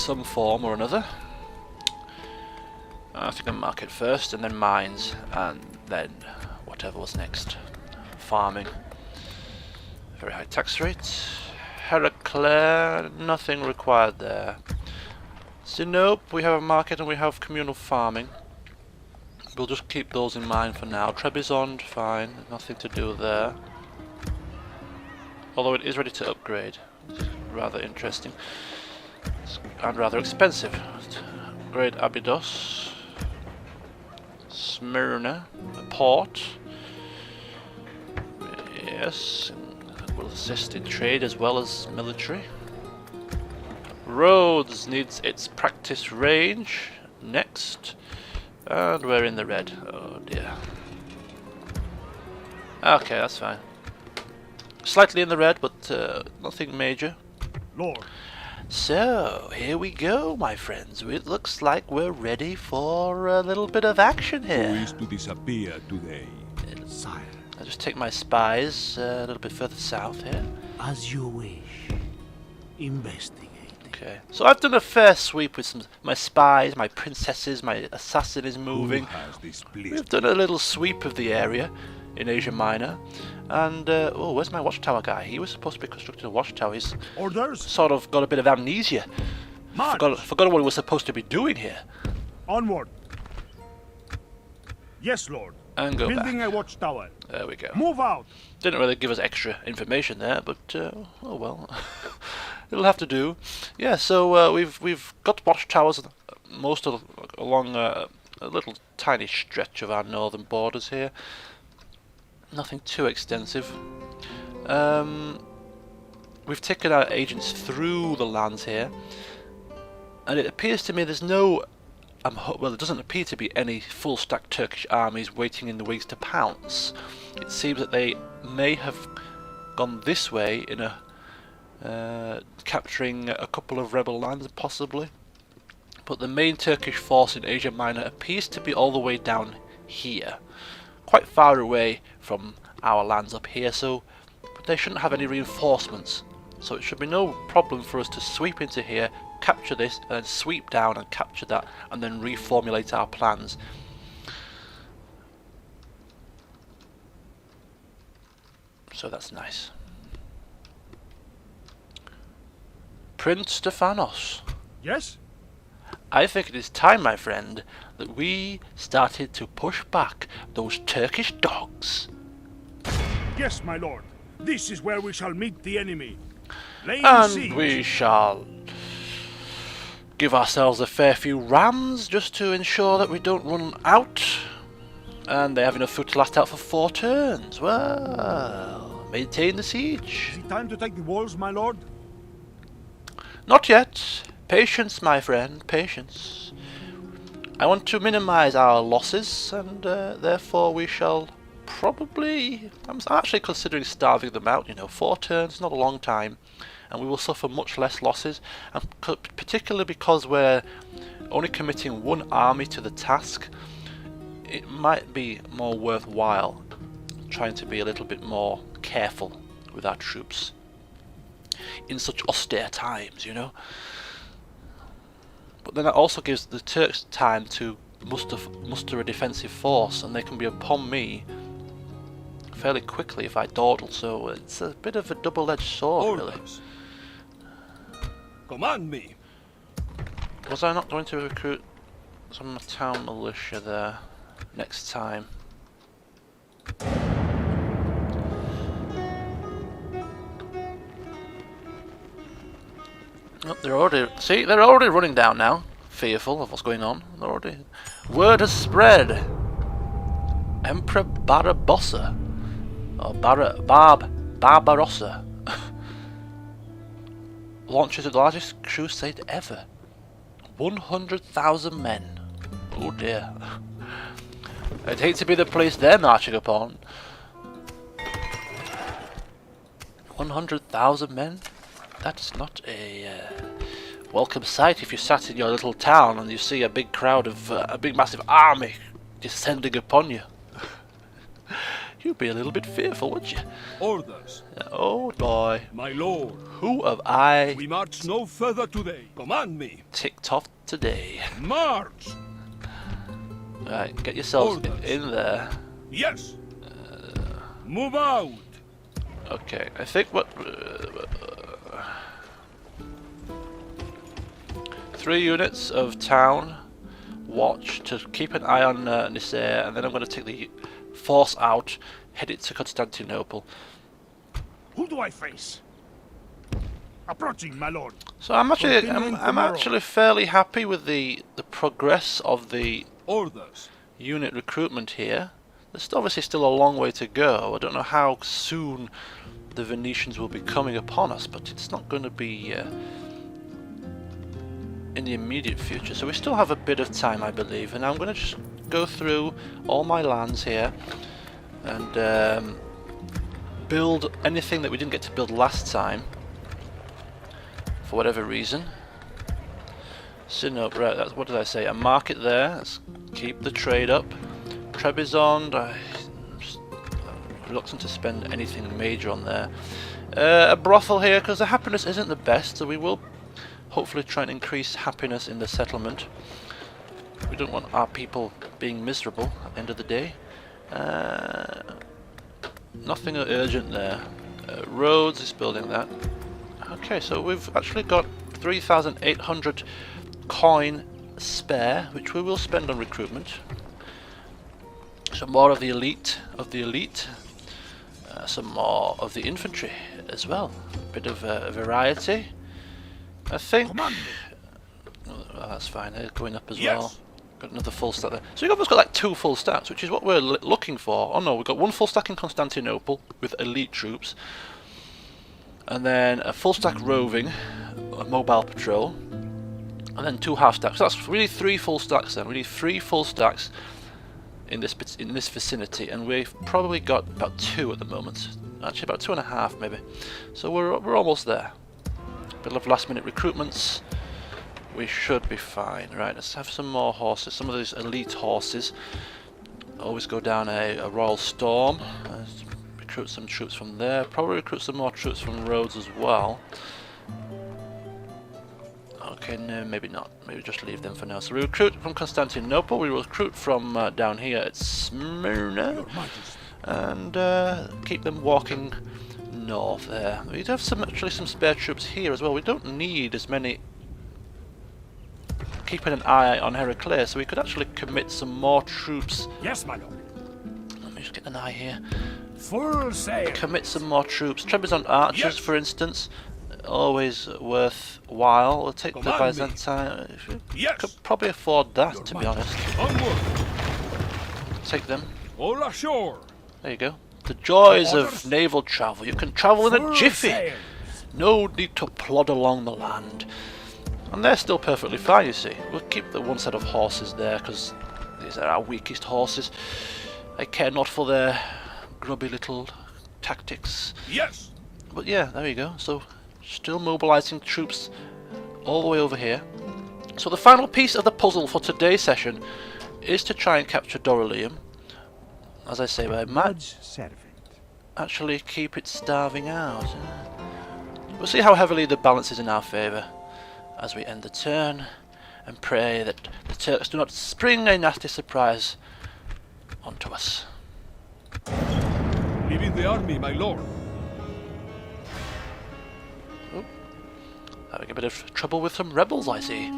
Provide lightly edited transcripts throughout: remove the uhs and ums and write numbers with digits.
some form or another. I think I'll market first, and then mines, and then whatever was next. Farming. Very high tax rate. Heraclea, nothing required there. Sinope, we have a market and we have communal farming. We'll just keep those in mind for now. Trebizond, fine, nothing to do there. Although it is ready to upgrade. Rather interesting. And rather expensive. Upgrade Abydos. Smyrna, a port. Yes, and will assist in trade as well as military. Rhodes needs its practice range. Next. And we're in the red. Oh dear. Okay, that's fine. Slightly in the red, but nothing major. Lord. So, here we go, my friends. It looks like we're ready for a little bit of action here. Who is to disappear today? Sire. I'll just take my spies a little bit further south here. As you wish. Investigate. Okay. So I've done a fair sweep with my spies, my princesses, my assassin is moving. Who has displeased We've done a little sweep of the area in Asia Minor. And, oh, where's my watchtower guy? He was supposed to be constructing a watchtower. He's orders? sort of got a bit of amnesia. March. Forgot what he was supposed to be doing here. Onward. Yes, Lord. And go Building back. a watchtower. There we go. Move out. Didn't really give us extra information there, but oh well, it'll have to do. Yeah, so we've got watchtowers most of along a little tiny stretch of our northern borders here. Nothing too extensive. We've taken our agents through the lands here, and it appears to me there's no. Well, there doesn't appear to be any full-stack Turkish armies waiting in the wings to pounce. It seems that they may have gone this way in a capturing a couple of rebel lands, possibly. But the main Turkish force in Asia Minor appears to be all the way down here, quite far away from our lands up here. So they shouldn't have any reinforcements. So it should be no problem for us to sweep into here, capture this, and then sweep down and capture that, and then reformulate our plans. So that's nice. Prince Stephanos. Yes? I think it is time, my friend, that we started to push back those Turkish dogs. Yes, my lord. This is where we shall meet the enemy. Laying And siege. we shall give ourselves a fair few rams just to ensure that we don't run out. And they have enough food to last out for 4 turns. Well, maintain the siege. Is it time to take the walls, my lord? Not yet. Patience, my friend, patience. I want to minimize our losses, and therefore we shall probably... I'm actually considering starving them out, you know. 4 turns, not a long time. And we will suffer much less losses, and particularly because we're only committing 1 army to the task, it might be more worthwhile trying to be a little bit more careful with our troops in such austere times, you know. But then that also gives the Turks time to muster a defensive force, and they can be upon me fairly quickly if I dawdle, so it's a bit of a double-edged sword, really. Command me. Was I not going to recruit some town militia there next time? Oh, they're already running down now, fearful of what's going on. They're already... Word has spread. Emperor Barbarossa, or Barbarossa, launches the largest crusade ever. 100,000 men. Oh dear. I'd hate to be the place they're marching upon. 100,000 men? That's not a welcome sight if you sat in your little town and you see a big crowd of a big massive army descending upon you. You'd be a little bit fearful, would you? Orders. Oh boy. My lord. Who have I We march no further today. Command me. ticked off today? March. Right, get yourselves Orders. in there. Yes. Move out. Okay, I think what... 3 units of town watch to keep an eye on Nicaea, and then I'm going to take the force out, head it to Constantinople. Who do I face? Approaching, my lord. So I'm actually Continuing I'm tomorrow. actually fairly happy with the progress of the Orders. unit recruitment here. There's obviously still a long way to go. I don't know how soon the Venetians will be coming upon us, but it's not going to be in the immediate future. So we still have a bit of time, I believe, and I'm going to just go through all my lands here and build anything that we didn't get to build last time for whatever reason. So no, right, that's, what did I say? A market there. Let's keep the trade up. Trebizond, I'm reluctant to spend anything major on there. A brothel here, because the happiness isn't the best, so we will hopefully try and increase happiness in the settlement. We don't want our people being miserable at the end of the day. Nothing urgent there. Roads is building that. Okay, so we've actually got 3,800 coin spare, which we will spend on recruitment. Some more of the elite some more of the infantry as well. A bit of variety. I think. Oh, that's fine. They're going up as well. Got another full stack there. So we've almost got like 2 full stacks, which is what we're looking for. Oh no, we've got 1 full stack in Constantinople with elite troops, and then a full stack roving, a mobile patrol, and then 2 half stacks. So that's really 3 full stacks then. We need 3 full stacks in this vicinity, and we've probably got about 2 at the moment. Actually, about 2.5 maybe. So we're almost there. Bit of last minute recruitments. We should be fine. Right, let's have some more horses. Some of these elite horses always go down a royal storm. Let's recruit some troops from there. Probably recruit some more troops from Rhodes as well. Okay, no, maybe not. Maybe just leave them for now. So we recruit from Constantinople. We recruit from down here at Smyrna, and keep them walking north there. We do have actually some spare troops here as well. We don't need as many. Keeping an eye on Heraclea, so we could actually commit some more troops. Yes, my lord. Let me just get an eye here. Full sail. Commit some more troops. Trebizond archers, for instance, always worthwhile. We'll take the Byzantine. Could probably afford that, to be honest. Onward. Take them. All ashore. There you go. The joys of naval travel. You can travel in a Full jiffy. sail. No need to plod along the land. And they're still perfectly fine, you see. We'll keep the 1 set of horses there, because these are our weakest horses. I care not for their grubby little tactics. Yes. But yeah, there you go. So, still mobilizing troops all the way over here. So the final piece of the puzzle for today's session is to try and capture Dorylium. As I say, I might actually keep it starving out. We'll see how heavily the balance is in our favour as we end the turn, and pray that the Turks do not spring a nasty surprise onto us. Leaving the army, my lord. Oh, having a bit of trouble with some rebels, I see.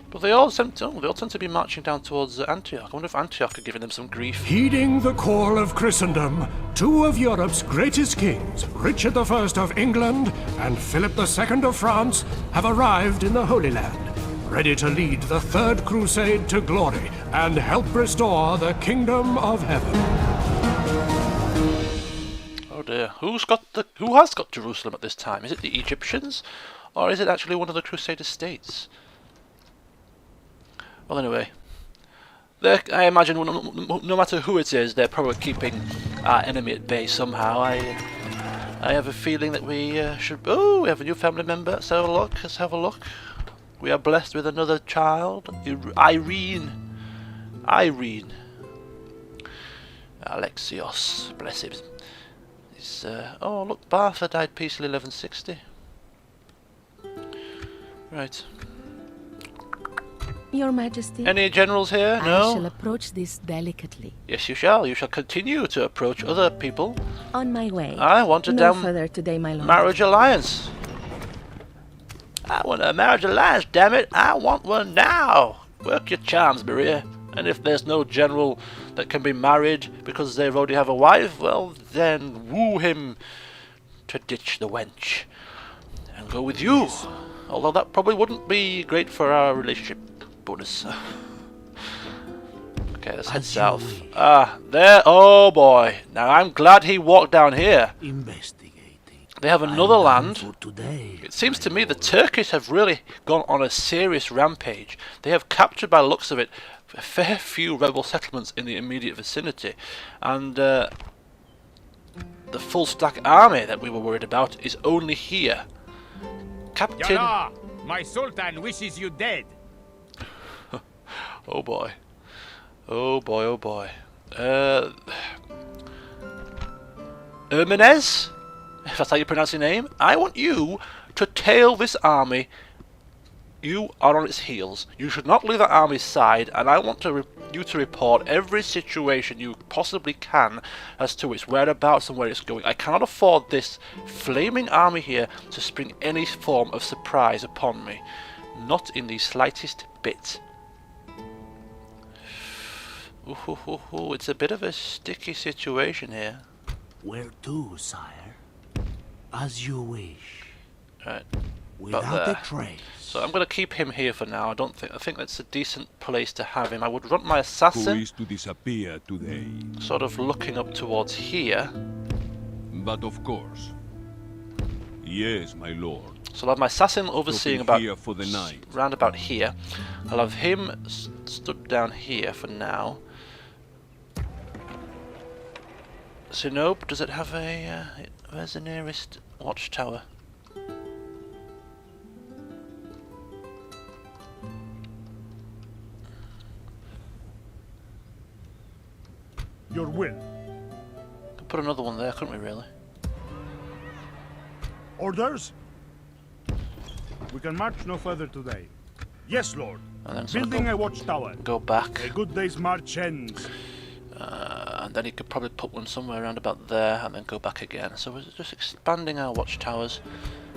But they all tend to be marching down towards Antioch. I wonder if Antioch are giving them some grief. Heeding the call of Christendom, 2 of Europe's greatest kings, Richard I of England and Philip II of France, have arrived in the Holy Land, ready to lead the Third Crusade to glory and help restore the Kingdom of Heaven. Oh dear, who has got Jerusalem at this time? Is it the Egyptians, or is it actually one of the Crusader states? Well, anyway, I imagine no matter who it is, they're probably keeping our enemy at bay somehow. I have a feeling that we should. Oh, we have a new family member. Let's have a look. We are blessed with another child, Irene. Irene. Alexios, bless him. Oh look, Bartha died peacefully 1160. Right. Your Majesty, Any generals here? I No? shall approach this delicately. Yes, you shall. You shall continue to approach other people. On my way. I want a No damn further today, my lord. marriage alliance. I want a marriage alliance, damn it. I want one now. Work your charms, Maria. And if there's no general that can be married because they already have a wife, well, then woo him to ditch the wench and go with you. Although that probably wouldn't be great for our relationship bonus. Okay, let's head As you south. wish. Ah, there. Oh boy. Now I'm glad he walked down here. Investigating. They have another I'm done land. for today. It seems to me the Turkish have really gone on a serious rampage. They have captured, by the looks of it, a fair few rebel settlements in the immediate vicinity. And the full stack army that we were worried about is only here. Captain... Yalla! My sultan wishes you dead. Oh boy. Oh boy, oh boy. Ermenez? If that's how you pronounce your name. I want you to tail this army. You are on its heels. You should not leave that army's side, and I want you to report every situation you possibly can as to its whereabouts and where it's going. I cannot afford this flaming army here to spring any form of surprise upon me. Not in the slightest bit. Ooh, it's a bit of a sticky situation here. Where to, sire? As you wish. Right. Without there. a trace. So I'm going to keep him here for now. I think that's a decent place to have him. I would run my Who assassin is to disappear today? sort of looking up towards here. But of course. Yes, my lord. So I'll have my assassin overseeing Stopping about here for the night. round about here. I'll have him stood down here for now. Sinope, does it have a... where's the nearest watchtower? Your will. Could put another one there, couldn't we really? Orders? We can march no further today. Yes, Lord. And then sort of Building a watchtower. go back. A good day's march ends. And then he could probably put one somewhere around about there and then go back again. So we're just expanding our watchtowers.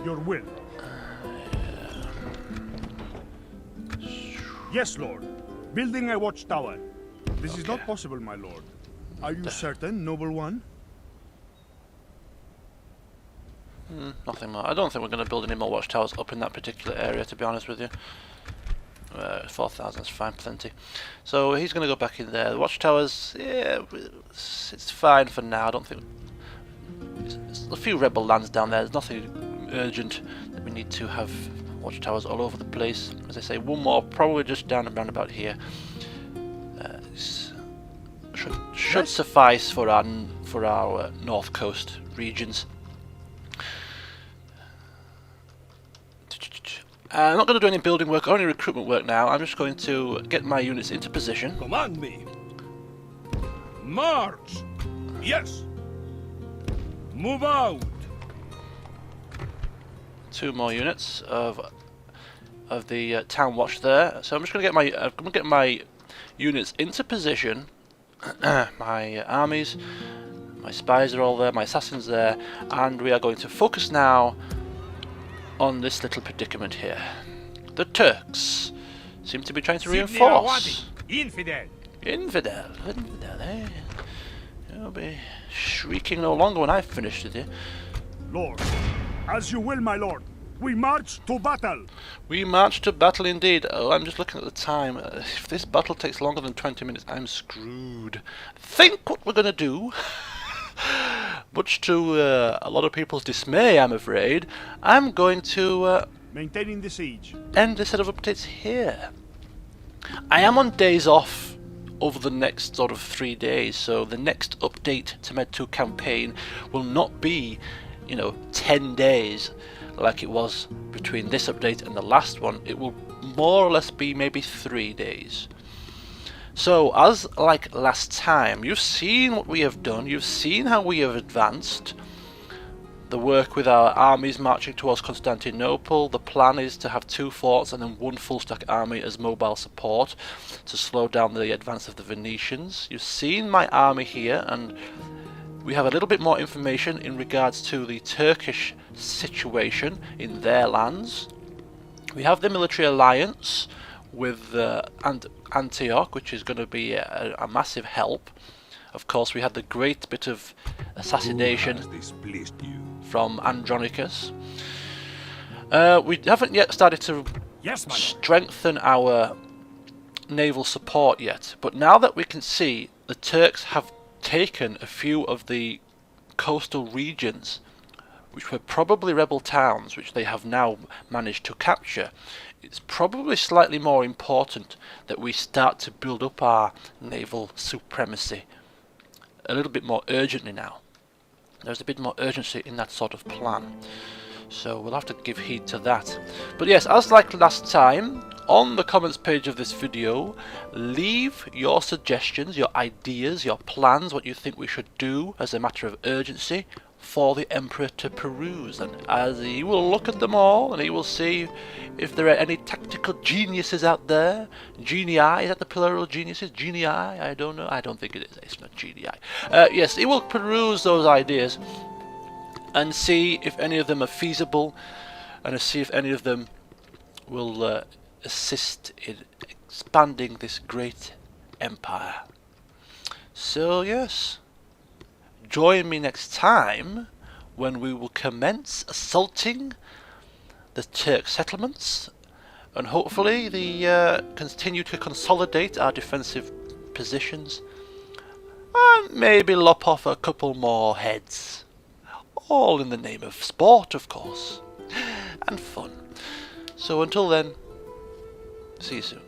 Your will. Yes, Lord. Building a watchtower. This is not possible, my lord. Are you certain, noble one? Nothing more. I don't think we're going to build any more watchtowers up in that particular area, to be honest with you. 4,000 is fine, plenty. So he's going to go back in there. The watchtowers, yeah, it's fine for now. I don't think... There's a few rebel lands down there. There's nothing urgent that we need to have watchtowers all over the place. As I say, one more, probably just down and round about here. Should suffice for our north coast regions. I'm not going to do any building work or any recruitment work now. I'm just going to get my units into position. Command me. March. Yes. Move out. 2 more units of the town watch there. So I'm just going to get my units into position. My armies, my spies are all there, my assassins there, and we are going to focus now on this little predicament here. The Turks seem to be trying to reinforce. Infidel. Infidel, eh? You'll be shrieking no longer when I've finished with you. Lord. As you will, my lord. We march to battle. We march to battle indeed. Oh, I'm just looking at the time. If this battle takes longer than 20 minutes, I'm screwed. Think what we're going to do. Much to a lot of people's dismay, I'm afraid. I'm going to Maintaining the siege. end this set of updates here. I am on days off over the next sort of 3 days, so the next update to Med2 campaign will not be, 10 days like it was between this update and the last one. It will more or less be maybe 3 days. So, as like last time, you've seen what we have done, you've seen how we have advanced. The work with our armies marching towards Constantinople. The plan is to have 2 forts and then 1 full stack army as mobile support to slow down the advance of the Venetians. You've seen my army here, and we have a little bit more information in regards to the Turkish situation in their lands. We have the military alliance with Antioch, which is going to be a massive help. Of course, we had the great bit of assassination Who has displeased you? from Andronicus. We haven't yet started to Yes, my lord. strengthen our naval support yet, but now that we can see the Turks have taken a few of the coastal regions, which were probably rebel towns, which they have now managed to capture, it's probably slightly more important that we start to build up our naval supremacy a little bit more urgently now. There's a bit more urgency in that sort of plan, so we'll have to give heed to that. But yes, as like last time, on the comments page of this video, leave your suggestions, your ideas, your plans, what you think we should do as a matter of urgency for the Emperor to peruse, and as he will look at them all and he will see if there are any tactical geniuses out there. Genii, is that the plural geniuses? Genii? I don't know. I don't think it is. It's not genii. Yes, he will peruse those ideas and see if any of them are feasible, and see if any of them will assist in expanding this great empire. So yes, join me next time when we will commence assaulting the Turk settlements, and hopefully continue to consolidate our defensive positions, and maybe lop off a couple more heads, all in the name of sport, of course, and fun. So until then, see you soon.